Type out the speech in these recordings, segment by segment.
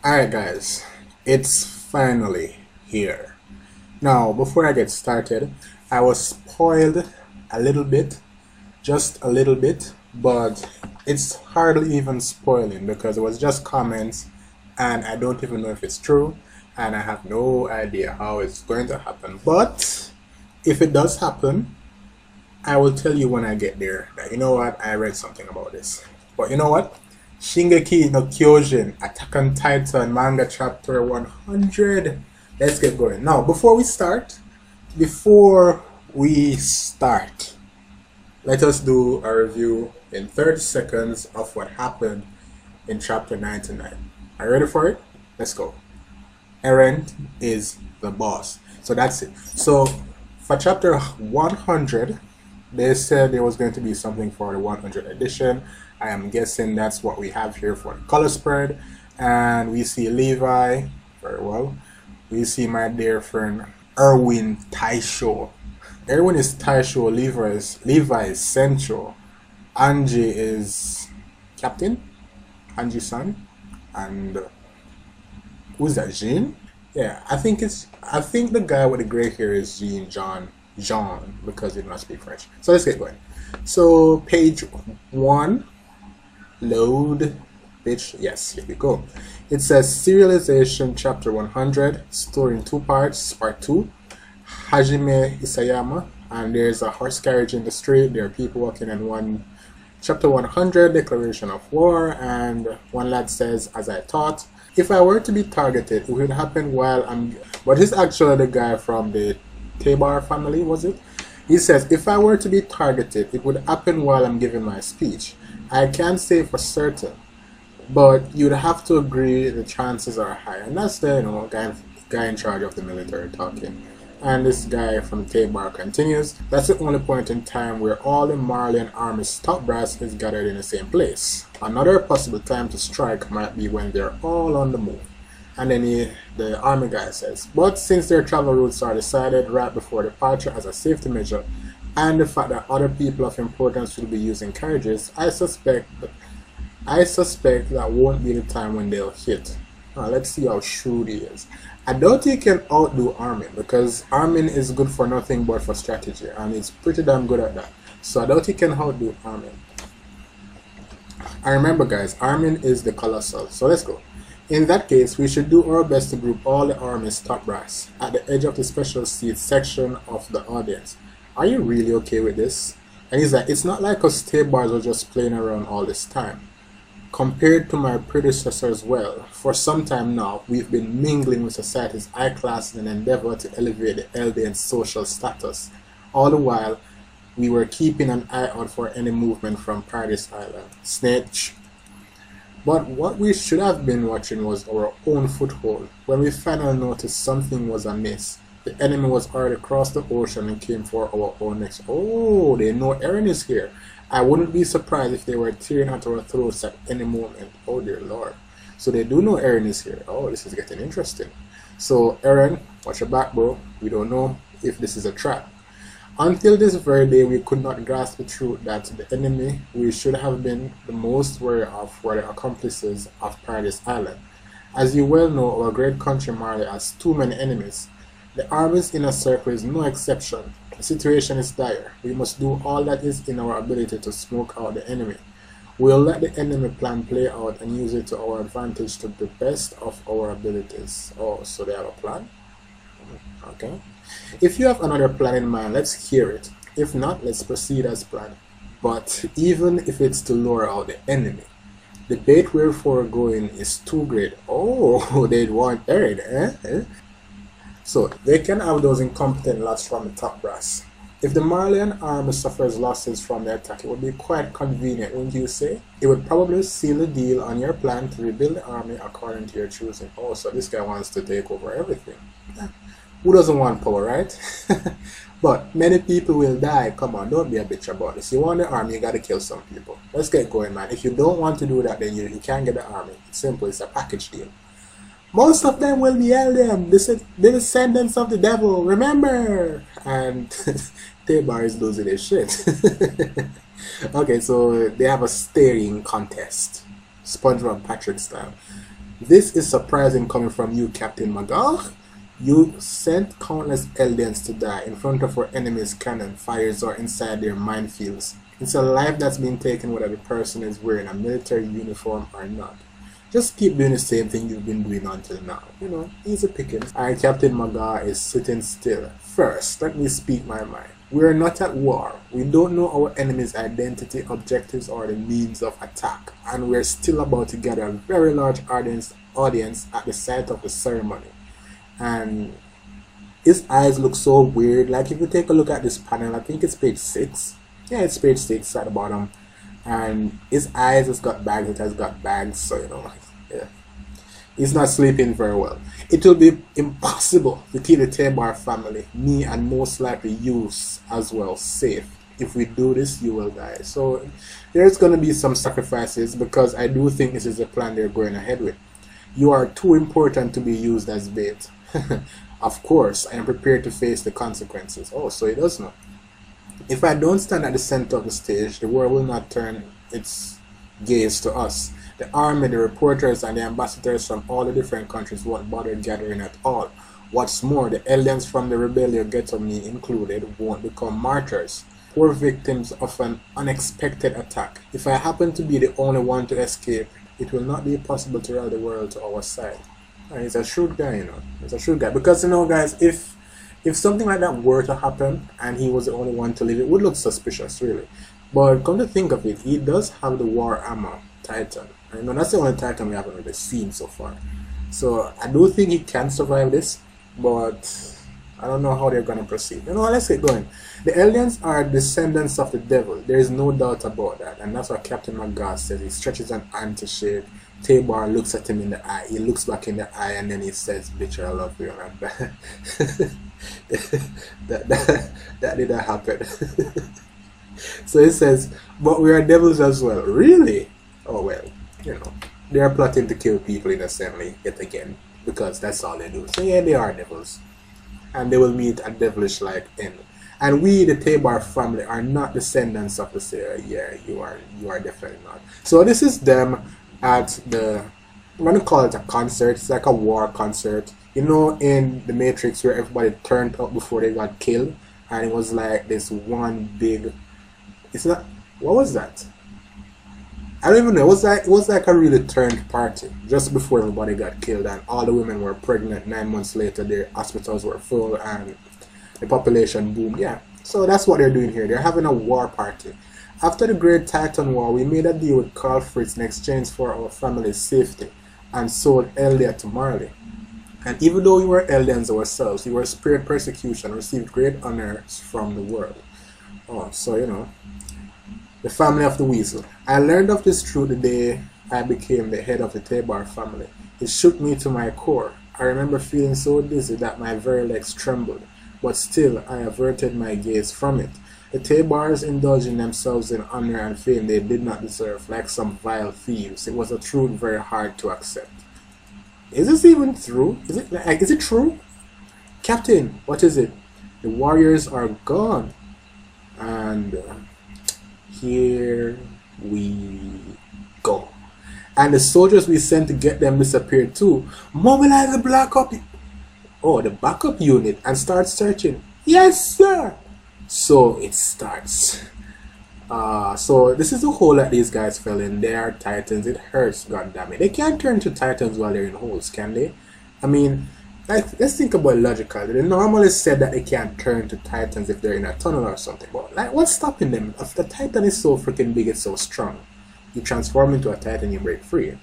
Alright guys, it's finally here. Now before I get started, I was spoiled a little bit, just a little bit, but it's hardly even spoiling because it was just comments and I don't even know if it's true and I have no idea how it's going to happen. But if it does happen, I will tell you when I get there that, you know what, I read something about this. But you know what? Shingeki no Kyojin, Attack on Titan manga chapter 100. Let's get going. Now, before we start, let us do a review in 30 seconds of what happened in chapter 99. Are you ready for it? Let's go. Eren is the boss. So that's it. So for chapter 100, they said there was going to be something for the 100 edition. I am guessing that's what we have here for the color spread. And we see Levi, very well. We see my dear friend Erwin Taisho. Erwin is Taisho, Levi is Central, Angie is Captain, Angie-san, and who's that, Jean? Yeah, I think the guy with the gray hair is Jean, because he does not speak French. So let's get going. So page 1. Load, bitch. Yes, here we go. It says Serialization chapter 100, story in 2 parts, part 2. Hajime Isayama, and there's a horse carriage in the street. There are people walking in chapter 100, declaration of war, and one lad says, as I thought, if I were to be targeted, it would happen while but he's actually the guy from the Tybur family, was it? He says, if I were to be targeted, it would happen while I'm giving my speech. I can't say for certain, but you'd have to agree the chances are high. And that's the guy in charge of the military talking. And this guy from Tybur continues, that's the only point in time where all the Marleyan army's top brass is gathered in the same place. Another possible time to strike might be when they're all on the move. And then the army guy says, but since their travel routes are decided right before departure as a safety measure, and the fact that other people of importance will be using carriages, I suspect that won't be the time when they'll hit. Now let's see how shrewd he is. I doubt he can outdo Armin, because Armin is good for nothing but for strategy, and he's pretty damn good at that. So I doubt he can outdo Armin. And remember guys, Armin is the Colossal, so let's go. In that case, we should do our best to group all the army's top brass at the edge of the special seats section of the audience. Are you really okay with this? And he's like, it's not like us Taybars are just playing around all this time. Compared to my predecessors, well, for some time now, we've been mingling with society's high class in an endeavor to elevate the Eldian social status. All the while, we were keeping an eye out for any movement from Paradise Island. Snitch. But what we should have been watching was our own foothold. When we finally noticed something was amiss, the enemy was already across the ocean and came for our own next. Oh, they know Eren is here. I wouldn't be surprised if they were tearing at our throats at any moment. Oh dear lord. So they do know Eren is here. Oh, this is getting interesting. So Eren, watch your back, bro. We don't know if this is a trap. Until this very day, we could not grasp the truth that the enemy we should have been the most wary of were the accomplices of Paradise Island. As you well know, our great country Marley has too many enemies. The army's inner circle is no exception. The situation is dire. We must do all that is in our ability to smoke out the enemy. We'll let the enemy plan play out and use it to our advantage to the best of our abilities. Oh, so they have a plan? Okay. If you have another plan in mind, let's hear it. If not, let's proceed as planned. But even if it's to lure out the enemy, the bait we're foregoing is too great. Oh, they'd want Eren, eh? So they can have those incompetent lads from the top brass. If the Marleyan army suffers losses from the attack, it would be quite convenient, wouldn't you say? It would probably seal the deal on your plan to rebuild the army according to your choosing. Oh, so this guy wants to take over everything. Who doesn't want power, right? But many people will die. Come on, don't be a bitch about this. You want the army, you gotta kill some people. Let's get going, man. If you don't want to do that, then you can't get the army. It's simple, it's a package deal. Most of them will be alien, the descendants of the devil, remember? And Tybur is losing his shit. Okay, so they have a staring contest, SpongeBob Patrick style. This is surprising coming from you, Captain Magog. You sent countless aliens to die in front of our enemies' cannon fires or inside their minefields. It's a life that's been taken whether the person is wearing a military uniform or not. Just keep doing the same thing you've been doing until now. You know, easy pickings. Alright, Captain Magog is sitting still. First, let me speak my mind. We are not at war. We don't know our enemy's identity, objectives, or the means of attack. And we're still about to gather a very large audience at the site of the ceremony. And his eyes look so weird. Like if you take a look at this panel, I think it's page 6. Yeah, it's page 6 at the bottom. And his eyes has got bags, it has got bags, so you know, yeah. He's not sleeping very well. It will be impossible to keep the Tybur family, me and most likely you as well, safe. If we do this, you will die. So there's going to be some sacrifices because I do think this is a plan they're going ahead with. You are too important to be used as bait. Of course, I am prepared to face the consequences. Oh, so he does know. If I don't stand at the center of the stage, the world will not turn its gaze to us. The army, the reporters, and the ambassadors from all the different countries won't bother gathering at all. What's more, the aliens from the rebellion, Ghetto Me included, won't become martyrs, poor victims of an unexpected attack. If I happen to be the only one to escape, it will not be possible to rally the world to our side. And he's a shrewd guy, you know. He's a shrewd guy. Because, you know, guys, if something like that were to happen and he was the only one to live, it would look suspicious, really. But come to think of it, he does have the war armor Titan. I know that's the only Titan we haven't really seen so far. So I do think he can survive this, but I don't know how they're going to proceed. You know, let's get going. The aliens are descendants of the devil. There is no doubt about that. And that's what Captain Magog says. He stretches an arm to shake. Tybur looks at him in the eye. He looks back in the eye and then he says, "Bitch, I love you." And that didn't happen. So he says, "But we are devils as well." Really? Oh well, you know, they are plotting to kill people in assembly yet again because that's all they do. So yeah, they are devils, and they will meet a devilish-like end. And we, the Tybur family, are not descendants of the Sarah. Yeah, you are definitely not. So this is them at the, I'm gonna call it a concert. It's like a war concert. You know, in the Matrix where everybody turned up before they got killed, and it was like this one big. It's not. What was that? I don't even know. It was like a really turned party just before everybody got killed, and all the women were pregnant. 9 months later, their hospitals were full, and the population boomed. Yeah. So that's what they're doing here. They're having a war party. After the Great Titan War, we made a deal with Carl Fritz in exchange for our family's safety and sold Elia to Marley. And even though we were aliens ourselves, we were spared persecution, received great honors from the world. Oh, so you know, the family of the Weasel. I learned of this truth the day I became the head of the Tybur family. It shook me to my core. I remember feeling so dizzy that my very legs trembled, but still I averted my gaze from it. The Tyburs indulging themselves in honor and fame they did not deserve, like some vile thieves. It was a truth very hard to accept. Is this even true? Is it true? Captain, what is it? The warriors are gone. And here we go. And the soldiers we sent to get them disappeared too. Mobilize the the backup unit and start searching. Yes, sir. So it starts. So this is the hole that these guys fell in. They are Titans. It hurts, goddammit. They can't turn to Titans while they're in holes, can they? I mean, let's think about it logically. They normally said that they can't turn to Titans if they're in a tunnel or something. But like, what's stopping them? If the Titan is so freaking big, it's so strong, you transform into a Titan, you break free.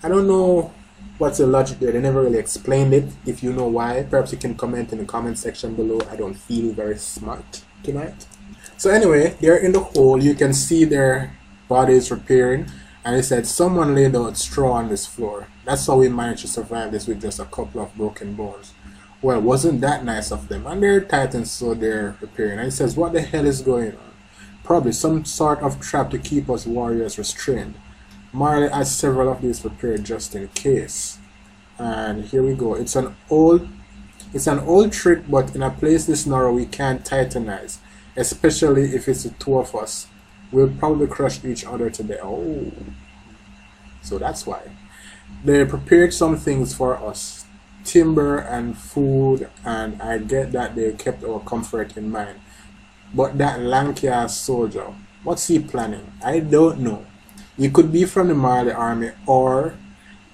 I don't know what's the logic there. They never really explained it. If you know why, perhaps you can comment in the comment section below. I don't feel very smart tonight. So anyway, they're in the hole. You can see their bodies repairing. And it said, someone laid out straw on this floor. That's how we managed to survive this with just a couple of broken bones. Well, wasn't that nice of them? And they're Titans, so they're repairing. And it says, what the hell is going on? Probably some sort of trap to keep us warriors restrained. Marley has several of these prepared just in case. And here we go. It's an old trick, but in a place this narrow we can't titanize, especially if it's the two of us. We'll probably crush each other today. Oh, so that's why they prepared some things for us, timber and food, and I get that they kept our comfort in mind. But that lanky ass soldier, what's he planning? I don't know. He could be from the Mali army, or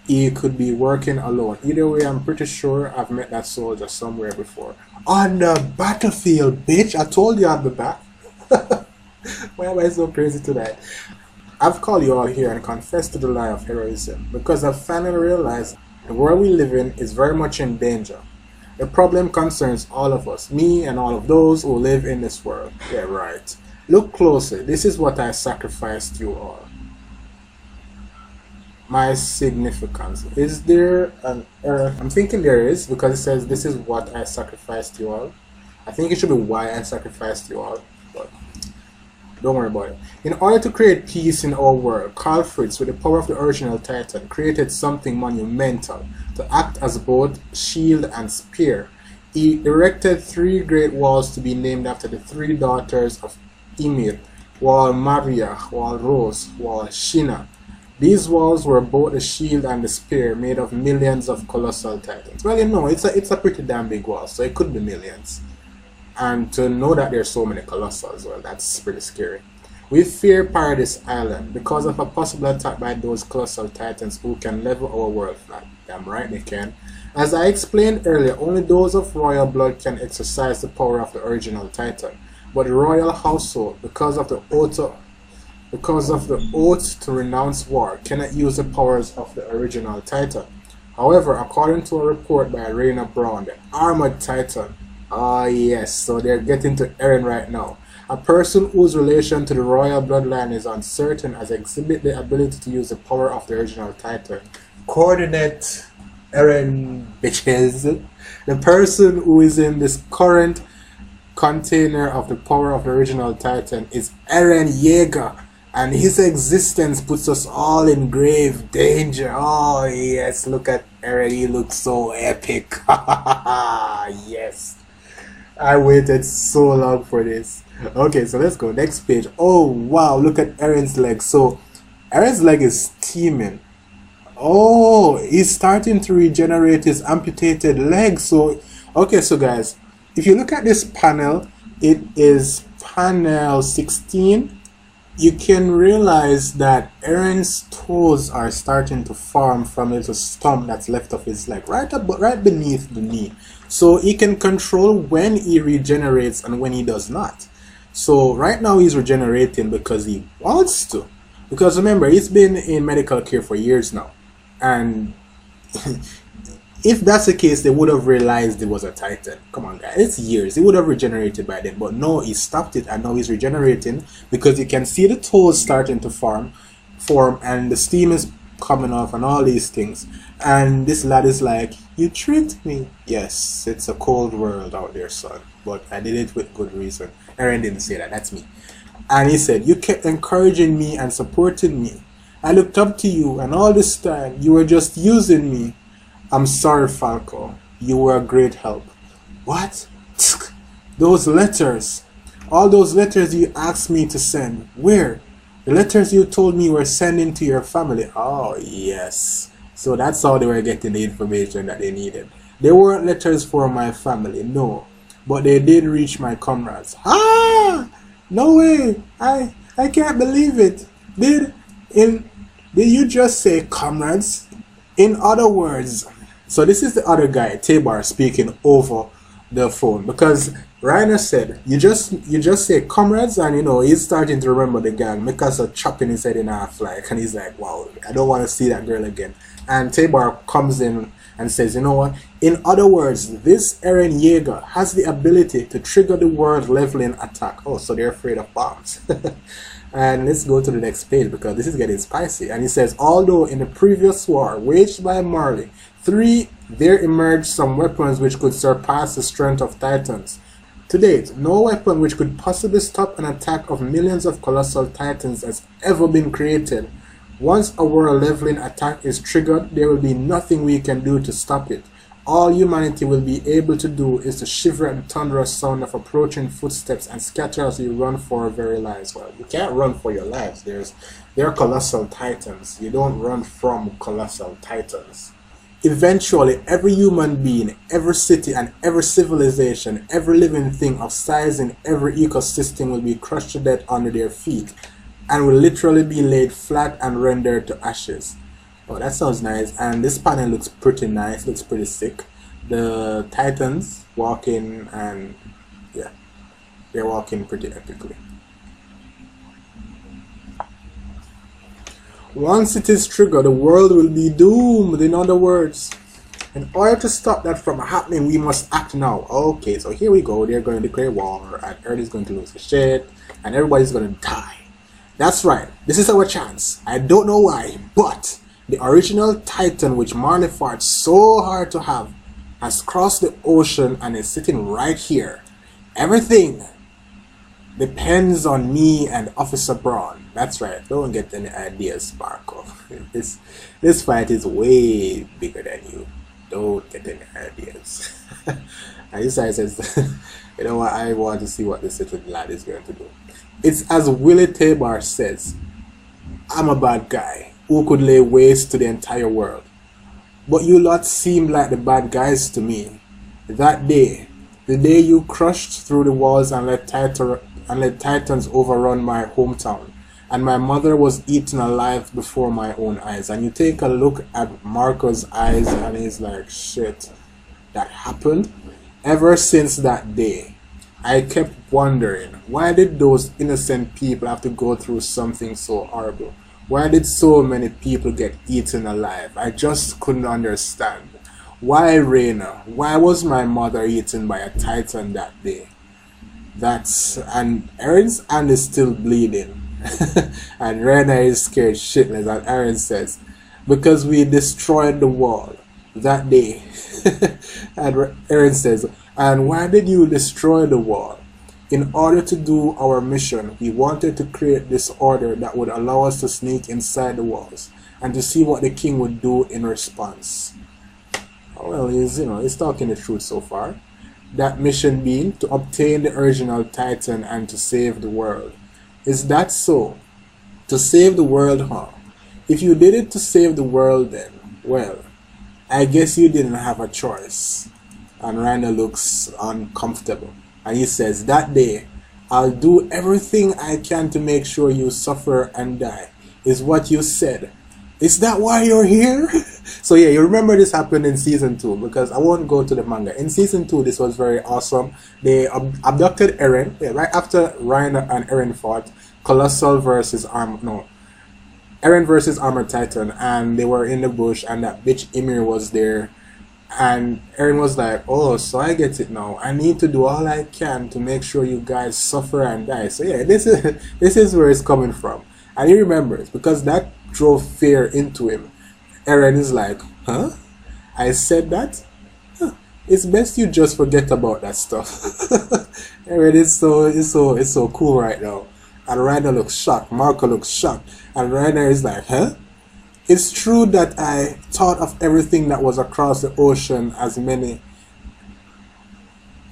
he could be working alone. Either way, I'm pretty sure I've met that soldier somewhere before. On the battlefield, bitch! I told you I'd be back. Why am I so crazy tonight? I've called you all here and confessed to the lie of heroism because I've finally realized the world we live in is very much in danger. The problem concerns all of us, me and all of those who live in this world. Yeah, right. Look closely. This is what I sacrificed you all. My significance. Is there an error? I'm thinking there is, because it says this is what I sacrificed you all. I think it should be why I sacrificed you all, but don't worry about it. In order to create peace in our world, Carl Fritz, with the power of the original Titan, created something monumental to act as both shield and spear. He erected 3 great walls to be named after the 3 daughters of Ymir, Wall Maria, Wall Rose, Wall Shina. These walls were both the shield and the spear, made of millions of colossal titans. Well, you know, it's a pretty damn big wall, so it could be millions. And to know that there's so many colossals, well, that's pretty scary. We fear Paradise Island because of a possible attack by those colossal titans who can level our world flat. Damn right they can. As I explained earlier, only those of royal blood can exercise the power of the original titan. But the royal household, because of the oath to renounce war, cannot use the powers of the original titan. However, according to a report by Reiner Brown, the armored titan, yes, so they're getting to Eren right now. A person whose relation to the royal bloodline is uncertain has exhibit the ability to use the power of the original titan. Coordinate Eren, bitches. The person who is in this current container of the power of the original titan is Eren Yeager, and his existence puts us all in grave danger. Oh yes, look at Eren, he looks so epic. Yes, I waited so long for this. Okay, so let's go next page. Oh wow, look at Eren's leg. So Eren's leg is steaming. Oh, he's starting to regenerate his amputated leg. So okay, so guys, if you look at this panel, it is panel 16. You can realize that Eren's toes are starting to form from a little stump that's left of his leg, right beneath the knee. So he can control when he regenerates and when he does not. So right now he's regenerating because he wants to. Because remember, he's been in medical care for years now. And if that's the case, they would have realized it was a titan. Come on guys, it's years. He would have regenerated by then. But no, he stopped it and now he's regenerating because you can see the toes starting to form and the steam is coming off and all these things. And this lad is like, you tricked me. Yes, it's a cold world out there, son. But I did it with good reason. Eren didn't say that, that's me. And he said, you kept encouraging me and supporting me. I looked up to you and all this time you were just using me. I'm sorry, Falco. You were a great help. What? Those letters. All those letters you asked me to send. Where? The letters you told me you were sending to your family. Oh, yes. So that's how they were getting the information that they needed. They weren't letters for my family, no. But they did reach my comrades. Ah! No way! I can't believe it. Did you just say comrades? In other words, so this is the other guy, Tybur, speaking over the phone, because Reiner said, you just say comrades, and you know, he's starting to remember the gang. Mikasa chopping his head in half, like, and he's like, wow, I don't want to see that girl again. And Tybur comes in and says, you know what, in other words, this Eren Yeager has the ability to trigger the world leveling attack. Oh, so they're afraid of bombs. And let's go to the next page because this is getting spicy. And he says, although in the previous war waged by Marley, there emerged some weapons which could surpass the strength of titans. To date, no weapon which could possibly stop an attack of millions of colossal titans has ever been created. Once a world leveling attack is triggered, there will be nothing we can do to stop it. All humanity will be able to do is to shiver at the thunderous sound of approaching footsteps and scatter as you run for our very lives. Well, you can't run for your lives. There are colossal titans. You don't run from colossal titans. Eventually, every human being, every city, and every civilization, every living thing of size in every ecosystem will be crushed to death under their feet and will literally be laid flat and rendered to ashes. Oh, that sounds nice. And this panel looks pretty nice, looks pretty sick. The titans walking, and yeah, they're walking pretty epically. Once it is triggered, the world will be doomed. In other words, in order to stop that from happening, we must act now. Okay, so here we go. They're going to declare war, and Earth is going to lose his shit, and everybody's going to die. That's right. This is our chance. I don't know why, but the original Titan, which Marley fought so hard to have, has crossed the ocean and is sitting right here. Everything depends on me and Officer Braun. That's right. Don't get any ideas, Sparkle. This fight is way bigger than you. Don't get any ideas. And this guy says, you know what? I want to see what this little lad is going to do. It's as Willy Tybur says, I'm a bad guy who could lay waste to the entire world. But you lot seem like the bad guys to me. That day, the day you crushed through the walls and let Titans overrun my hometown, and my mother was eaten alive before my own eyes. And you take a look at Marco's eyes and he's like, shit, that happened? Ever since that day, I kept wondering, why did those innocent people have to go through something so horrible? Why did so many people get eaten alive? I just couldn't understand. Why, Reiner? Why was my mother eaten by a Titan that day? And Eren's hand is still bleeding. And Reiner is scared shitless, and Eren says, because we destroyed the wall that day. And Eren says, and why did you destroy the wall? In order to do our mission, we wanted to create this order that would allow us to sneak inside the walls and to see what the king would do in response. Well, he's talking the truth so far. That mission being to obtain the original Titan and to save the world. Is that so? To save the world, huh? If you did it to save the world then, well, I guess you didn't have a choice. And Reiner looks uncomfortable. And he says, that day, I'll do everything I can to make sure you suffer and die, is what you said. Is that why you're here? So yeah, you remember this happened in season 2, because I won't go to the manga. In season 2, this was very awesome. They abducted Eren, right after Reiner and Eren fought Eren versus Armored Titan, and they were in the bush, and that bitch Ymir was there. And Eren was like, oh, so I get it now. I need to do all I can to make sure you guys suffer and die. So yeah, this is where it's coming from. And he remembers, because that drove fear into him. Eren is like, huh? I said that? Huh. It's best you just forget about that stuff. Eren is so cool right now. And Reiner looks shocked. Marco looks shocked. And Reiner is like, huh? It's true that I thought of everything that was across the ocean as many.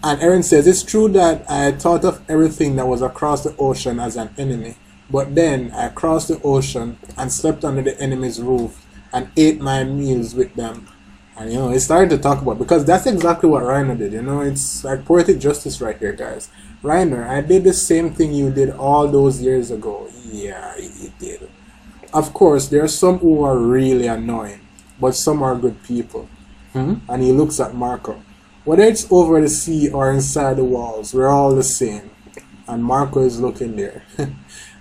And Eren says, it's true that I thought of everything that was across the ocean as an enemy. But then I crossed the ocean and slept under the enemy's roof and ate my meals with them. And it's starting to talk about, because that's exactly what Reiner did. It's like poetic justice right here, guys. Reiner, I did the same thing you did all those years ago. Yeah, you did. Of course, there are some who are really annoying, but some are good people. And he looks at Marco. Whether it's over the sea or inside the walls, we're all the same. And Marco is looking there.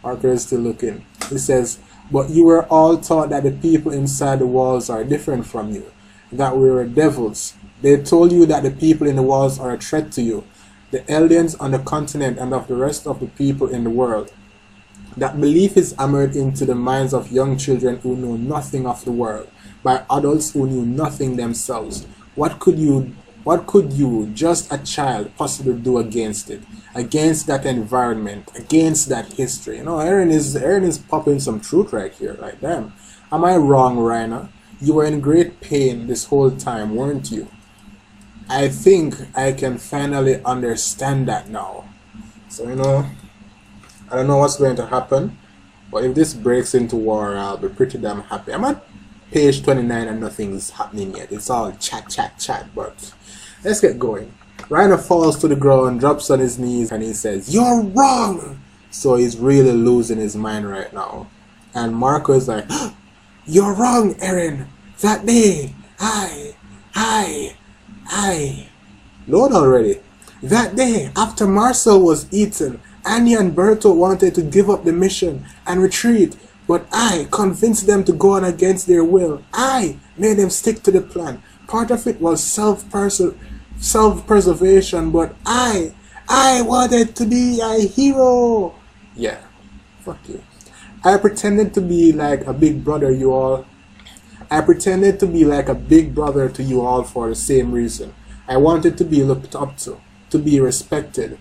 Marco is still looking. He says, but you were all taught that the people inside the walls are different from you, that we were devils. They told you that the people in the walls are a threat to you, the aliens on the continent and of the rest of the people in the world. That belief is hammered into the minds of young children who know nothing of the world, by adults who knew nothing themselves. What could you What could you, just a child, possibly do against it? Against that environment, against that history? You know, Eren is popping some truth right here. Like, damn. Am I wrong, Reiner? You were in great pain this whole time, weren't you? I think I can finally understand that now. So, you know, I don't know what's going to happen, but if this breaks into war, I'll be pretty damn happy. I'm at page 29 and nothing's happening yet. It's all chat, chat, chat, but let's get going. Reiner falls to the ground, drops on his knees, and he says, "You're wrong!" So he's really losing his mind right now. And Marco is like, "You're wrong, Eren. That day, I... Load already. That day, after Marcel was eaten, Annie and Berto wanted to give up the mission and retreat, but I convinced them to go on against their will. I made them stick to the plan. Part of it was self-preservation, but I wanted to be a hero." Yeah, fuck you. I pretended to be like a big brother, you all. I pretended to be like a big brother to you all for the same reason. I wanted to be looked up to be respected.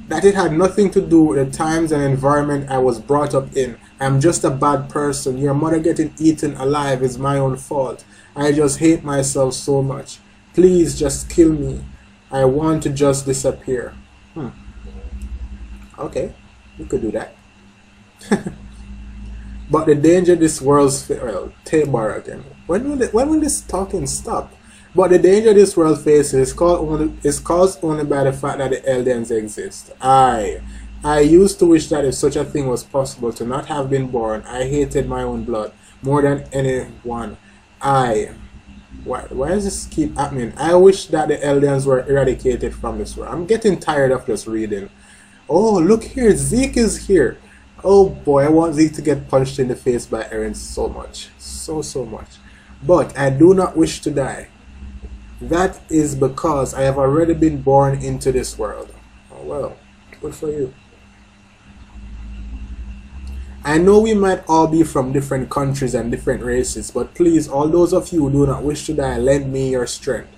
That it had nothing to do with the times and environment I was brought up in. I'm just a bad person. Your mother getting eaten alive is my own fault. I just hate myself so much. Please just kill me. I want to just disappear. Okay, you could do that. But the danger this world's... Well, Tybur again. When will this talking stop? But the danger this world faces is caused only by the fact that the Eldians exist. I used to wish that if such a thing was possible, to not have been born. I hated my own blood more than anyone. Why does this keep happening? I wish that the Eldians were eradicated from this world. I'm getting tired of just reading. Oh, look here, Zeke is here. Oh boy, I want Zeke to get punched in the face by Eren so much. So much. But I do not wish to die. That is because I have already been born into this world. Oh well, good for you. I know we might all be from different countries and different races, but please, all those of you who do not wish to die, lend me your strength.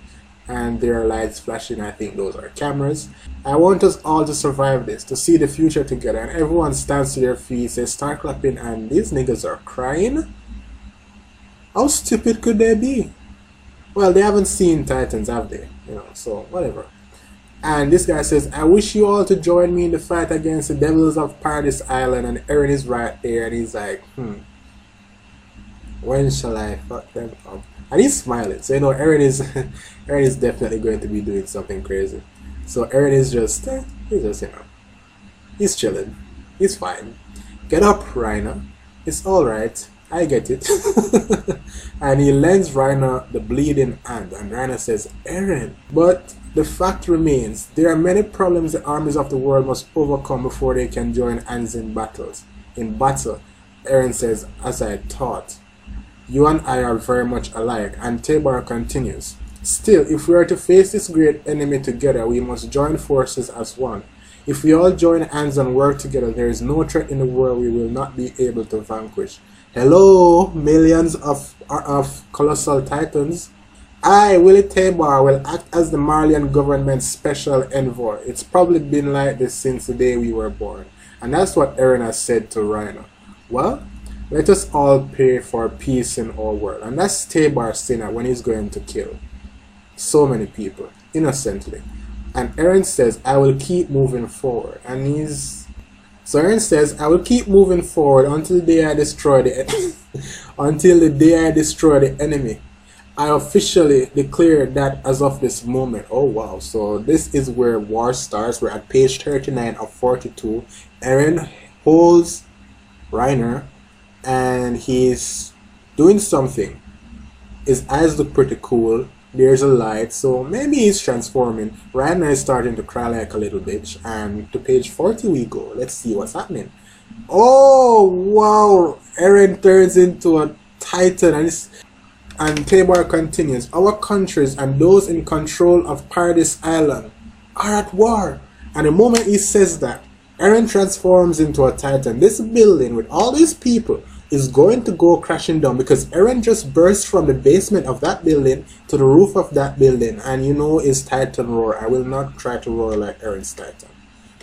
And there are lights flashing. I think those are cameras. I want us all to survive this, to see the future together. And everyone stands to their feet, they start clapping, and these niggas are crying. How stupid could they be? Well, they haven't seen Titans, have they? You know, so whatever. And this guy says, "I wish you all to join me in the fight against the devils of Paradise Island." And Eren is right there, and he's like, when shall I fuck them up? And he's smiling, so you know Eren is definitely going to be doing something crazy. So Eren is just, you know, he's chilling, he's fine. Get up, Reiner. It's all right. I get it. And he lends Reiner the bleeding hand, and Reiner says, "Eren, but the fact remains, there are many problems the armies of the world must overcome before they can join hands in battle. Eren says, "As I thought. You and I are very much alike." And Tybur continues, "Still, if we are to face this great enemy together, we must join forces as one. If we all join hands and work together, there is no threat in the world we will not be able to vanquish." Hello, millions of colossal titans. I, Willy Tybur, will act as the Marleyan government's special envoy. It's probably been like this since the day we were born. And that's what Eren has said to Reiner. Well, let us all pray for peace in our world. And that's Tybur saying that when he's going to kill so many people, innocently. And Eren says, "I will keep moving forward." And So Eren says, "I will keep moving forward until the day I destroy the enemy. I officially declare that as of this moment." Oh wow, so this is where war starts. We're at page 39 of 42. Eren holds Reiner and he's doing something. His eyes look pretty cool. There's a light, so maybe he's transforming. Reiner is starting to cry like a little bitch. And to page 40 we go. Let's see what's happening. Oh wow, Eren turns into a titan, and Tybur continues, "Our countries and those in control of Paradise Island are at war." And the moment he says that, Eren transforms into a titan. This building with all these people is going to go crashing down because Eren just burst from the basement of that building to the roof of that building, and you know his Titan roar. I will not try to roar like Eren's Titan,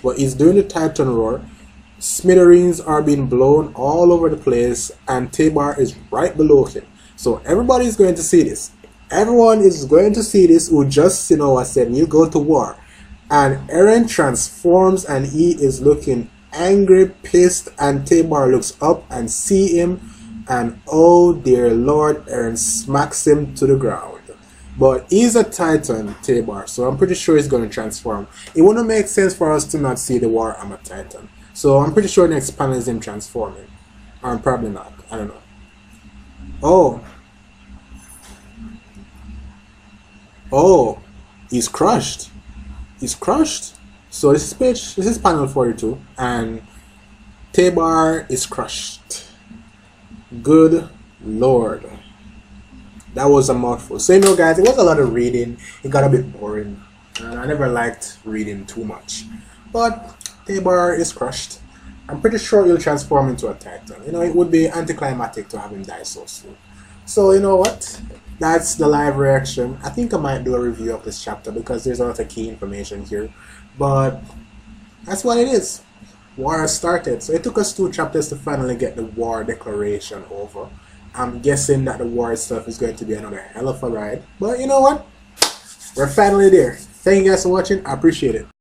but he's doing the Titan roar. Smithereens are being blown all over the place, and Tabor is right below him. So everybody is going to see this. Everyone is going to see this who just, you know, I said, you go to war. And Eren transforms and he is looking angry, pissed, and Tabor looks up and see him, and oh dear Lord, Eren smacks him to the ground. But he's a Titan, Tabor, so I'm pretty sure he's going to transform. It wouldn't make sense for us to not see the War Armor Titan. So I'm pretty sure next panel is him transforming. Or probably not, I don't know. Oh, he's crushed. He's crushed. So this is panel 42, and Tabor is crushed. Good Lord. That was a mouthful. So you know guys, it was a lot of reading. It got a bit boring. And I never liked reading too much. But Tabor is crushed. I'm pretty sure he'll transform into a Titan. You know, it would be anticlimactic to have him die so soon. So you know what? That's the live reaction. I think I might do a review of this chapter because there's a lot of key information here. But that's what it is. War has started. So it took us 2 chapters to finally get the war declaration over. I'm guessing that the war itself is going to be another hell of a ride. But you know what? We're finally there. Thank you guys for watching. I appreciate it.